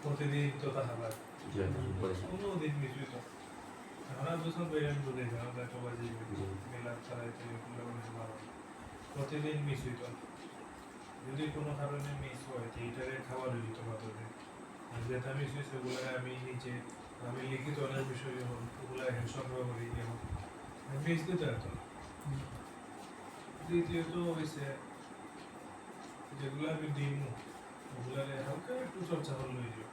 প্রতিদিন তো দেখা যায় কোনো দিন মিশুই তো আমরা দুজন বেরিয়ে বুঝে যাও দেখো বাজি মেলা চালাইতে প্রতিদিন মিশুই তো যদি কোনো কারণে মিস হয় তো এইটারে খাবার দিত পারে যেটা মিস হয়েছে ওগুলো আমি নিচে আমি লিখিত অনেক বিষয় যখন ওগুলো এখন সংগ্রহ করি যেমন মিস দিতে হতো দ্বিতীয়ত হয়েছে যেগুলো আমি দিই ওগুলো হালকা একটু চর্চা হল হয়ে যাবে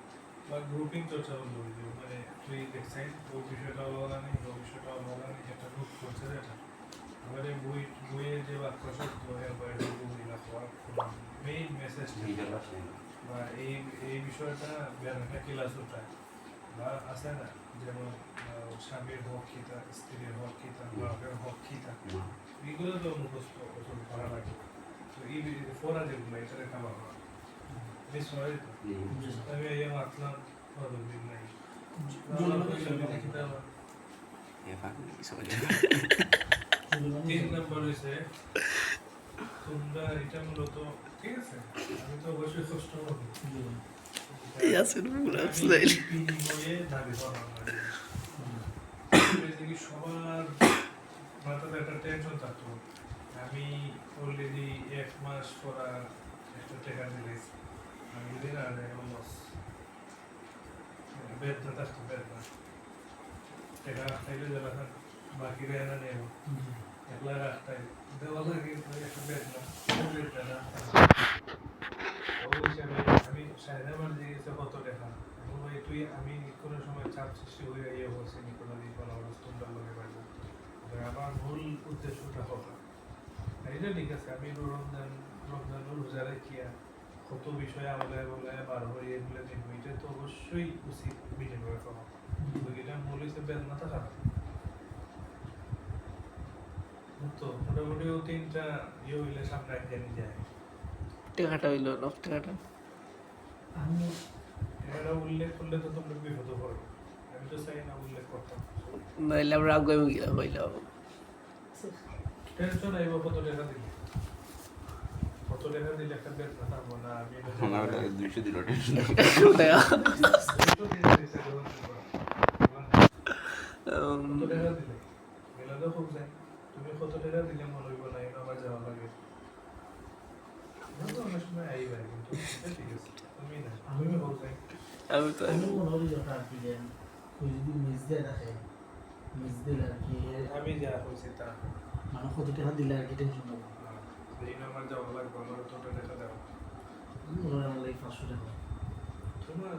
বা গ্রুপিং চর্চা হল হয়ে যাবে মানে তুই দেখছেন ওই বিষয়টা আলাদা নেই ওই বিষয়টা আলাদা নেই যেটা গ্রুপ করছে যেটা এবারে বইয়ের যে বাক্য শব্দ এরপরে মেইন মেসেজ বা এই বিষয়টা ব্যানারটা ক্লাস ওঠায় বা আছে না যেমন স্বামীর হক খিতা স্ত্রীর হক খিতা বাপের হক খিতা এগুলো তো মুখস্থ করা লাগে তো এই ফোরা যেগুলো এটা খাওয়া হয় বেশ হয় তো আমি এই মাতলাম দিন নাই তিন নম্বর হয়েছে তোমরা এটা মূলত ঠিক আছে আমি তো অবশ্যই কষ্ট করবো সবার মাথাতে একটা টেনশন থাকতো আমি অলরেডি 1 মাস পড়া একটা টাকা দিলে আমি যদি না লস বেদনা থাকতো বেদনা টাকা খাইলে যারা বাকি রেয় না নেব একলা রাখতাই দেওয়া লাগে একটা বেদনা আমি সাইডাবার দিয়েছে কত টাকা ভাই তুই আমি কোনো সময় চাপ সৃষ্টি হয়ে ইয়ে হচ্ছে নি কোনো দিন কোনো তোমরা লগে পাইবো আমার মূল উদ্দেশ্যটা হবে এটা ঠিক আছে আমি রমজান রোজা রাখিয়া কত বিষয় বলে বার হয়ে এগুলো দেখবো এটা তো অবশ্যই উচিত মিটিং করে করা এটা মূল হিসেবে বেদনা থাকা তো মোটামুটি ও 3টা ইয়ে হইলে সামনে একদিন যায় টাকাটা হইল না টাকাটা আমি এটা উল্লেখ করলে তো তোমরা বিপদ পড়বে আমি তো চাই না উল্লেখ করতাম নাইলে আমরা আগে গিয়ে হইলাম টেনশন আইব কত টাকা দিলে একটা বেতন থাকবো না আমি আমার 200 দিল টেনশন কত টাকা দিলে মেলাদা খুব যায় তুমি কত টাকা দিলে মনে হইব না এটা আমার যাওয়া লাগে অনেক সময় আইবা কিন্তু ঠিক আছে তুমি না আমি হোক যাই আমি তো আমি মনে হয় যখন আর কি দেন ওই যদি মিস দেয় দেখে মিস দিলে আর কি আমি যা হয়েছে তা মানে কত টাকা দিলে আর কি টেনশন নেবো দিন আমার যাওয়া লাগবে আমার তো টাকা দেওয়া মনে হয় আমার লাগে 500 টাকা তোমার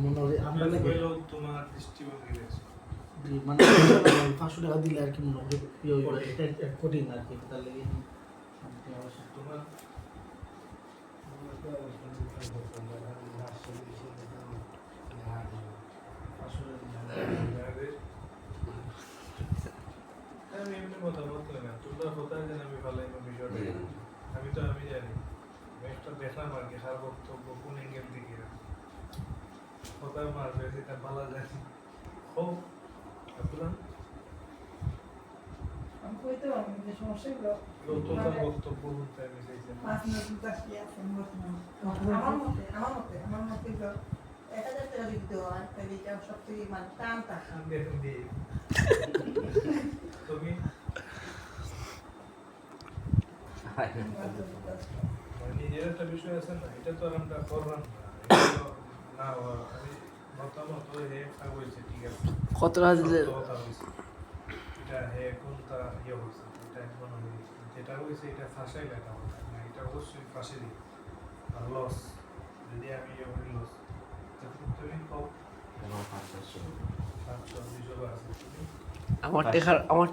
মনে হয় আমরা লাগে তোমার দৃষ্টিভঙ্গি দেখছো মানে 500 টাকা দিলে আর কি মনে হয় এটা কঠিন আর কি তার লাগে তোমার আমি এমনি কথা বলতে না তোমরা কোথায় জানি আমি ভালো বিষয়টা আমি তো আমি জানি একটা দেখলাম আর কি হার বক্তব্য কোন এঙ্গেল দিকে কোথায় মারবে সেটা ভালো জানি হোক আপনার আমি কইতে পারবো যে সমস্যাগুলো তোমার বক্তব্য বলতে আমি চাইছি 5 মিনিট 10 কি আছে আমার মতে তো 1000 টাকা দিতে হয় তাহলে এটা সবথেকে মানে টানটা দেখুন দিয়ে তুমি নিজের একটা বিষয় আছে না এটা তো আর আমরা করলাম না আমি মতামত হয়ে হয়েছে ঠিক আছে কত টাকা দিলে এটা হে কোনটা ইয়ে হয়েছে এটা মনে হয়েছে যেটা হয়েছে এটা ফাঁসাই লেখা হবে না এটা অবশ্যই ফাঁসে দিই আর লস যদি আমি ইয়ে করি লস তুমি কম 500 আছে আমার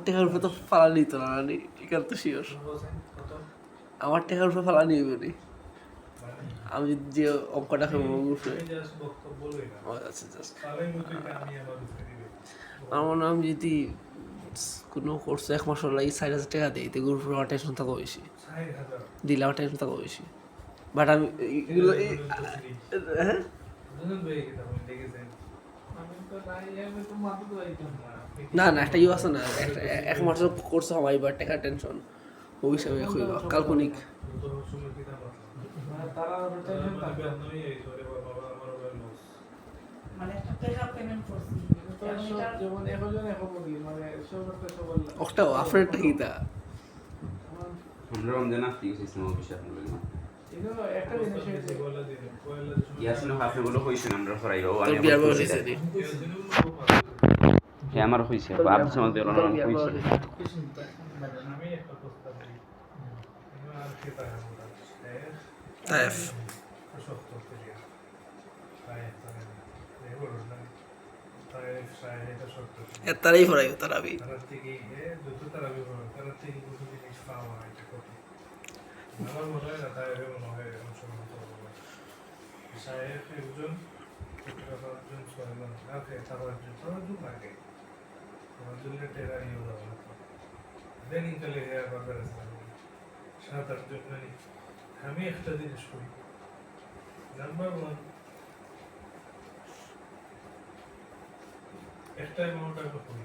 টাকার উপরে তো ফালা নিত না এখান তো শিওর কত আমার টাকার উপরে ফালা নিবে নি মানে আমি যে অঙ্কটা খাবো উপরে আমি জাস্ট বক্তব্য বলই না আচ্ছা জাস্ট তাহলে মতো আমি আমার উপরে দিবে আমার মনে হয় আমি যদি কোনো কোর্স 1 মাস লাগে 4000 টাকা দিই তো গ্রুপের আমার টেনশন থাকো বেশি 6000 দিলে আমার টেনশন থাকো বেশি বাট আমি এগুলো হ্যাঁ দুজন ভাই কি তুমি দেখেছেন আমি তো তাই আমি তো মাথা তো আইতাম না না একটা ইউ আছে না একটা 1 মাসের কোর্স হবে এবার টাকা টেনশন ওই হিসাবে কইবা কাল্পনিক তো সময় কি দাম তারা টেনশন থাকে নয় এই ধরে বাবা আমার হবে লস। মানে একটা টাকা পেমেন্ট করছি তো এখন সব এটা যেমন একজন এক বলি মানে সব একটা সবার ওটা আফরেরটা কি তা আমরা রমজান আসতে গেছিলাম অফিসে আপনার না এগুলো একটা জিনিস হয়েছে পয়লা দিনে পয়লা ইয়াসিন আপনি বলে কইছেন আমরা ফরাইও তোর আমি বিয়ার বয়স হয়েছে নি হ্যাঁ আমার হইছে আব্দুল সামাদ বেলা তোর নাম বিয়ার বয়স হইছে হয়েছে। আমি একটা প্রস্তাব দিই আর সেটা আমরা তাইফ সত্য করিয়া তাই এগুলো না তাই এটা সত্য এতারাই ফরাইও তারাবি তারা থেকে যত তারা বিবরণ তারা থেকে কিছু জিনিস পাওয়া এটা কঠিন আমার মনে হয় না তাই মনে হয় অংশগ্রহণ করবো সাহেব একজন একজন ছয়জন আগে তারজন আগে আমার জন্য টেরা নিয়ে যাওয়া হতো ইদানিং কালে হেয়ার বাজার আছে 7-8 জন মানে আমি একটা জিনিস করি নাম্বার 1 একটা অ্যামাউন্ট আমি করি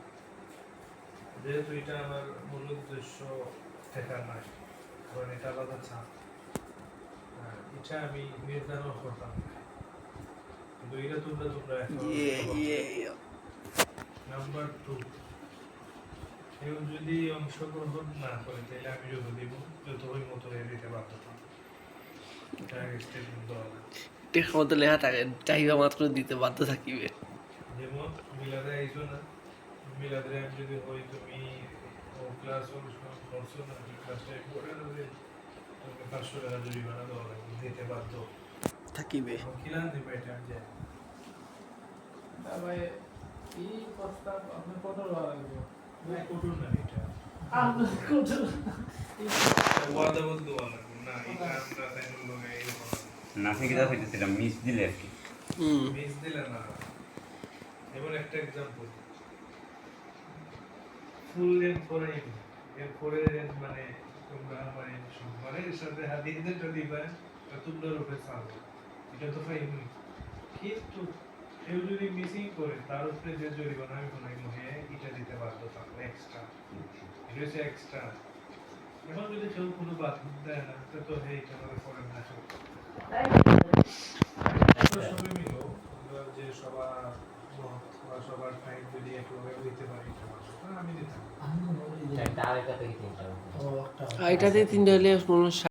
যেহেতু এটা আমার মূল উদ্দেশ্য শেখার নয় কারণ এটা আলাদা চাপ এটা আমি নির্ধারণ করতাম না। কিন্তু এটা তোমরা নাম্বার 2 কেউ যদি অংশগ্রহণ না করে তাহলে আমি যত দিব যত ওই মতো দিতে বাধ্য থাকবো এটা স্টেটমেন্ট দেওয়া লাগে। টেক্সট মধ্যে লেখা থাকে চাহিদা মাত্র দিতে বাধ্য থাকিবে যেমন মিলাদে আইসো না মিলাদে আমি যদি হই তুমি ও ক্লাস অনুষ্ঠান করছো না এই ক্লাসটা করে দেবে তুমি 500 টাকা জরিমানা দেওয়া লাগবে দিতে বাধ্য থাকিবে কিলান দিবে এটা আমি জানি ভাই এই প্রস্তাব আপনি কত লাগবে না কঠোর না এটা আমরা কত ওয়াদা বলতে লাগবে না এটা আমরা তাই লোকে এইরকম নাসি কি যা হইতেছিলাম মিস দিলে আর কি মিস দিলে না এবার একটা এক্সাম্পল ফুল লেন্থ পরে এরপরে মানে তোমরা মানে সম্মানের সাথে হাদিস যেটা দিবা তোমরা রূপে চালবে এটা তো ফাইন কিন্তু কেউ যদি মিসিং করে তার উপরে যে জরিমানা আমি কোনো এটা দিতে বাধ্য থাকবো এক্সট্রা এটা হচ্ছে এক্সট্রা এখন যদি কেউ কোনো বাদ দেয় না তো হে এটা আমাদের করেন না সবাই মিলো আমরা যে সবার মত বা সবার টাইম যদি একভাবে দিতে পারি আমি দিতাম আমি মনে করি যে একটা আরেকটা থেকে তিনটা ও একটা এটাতে 3টা হলে কোনো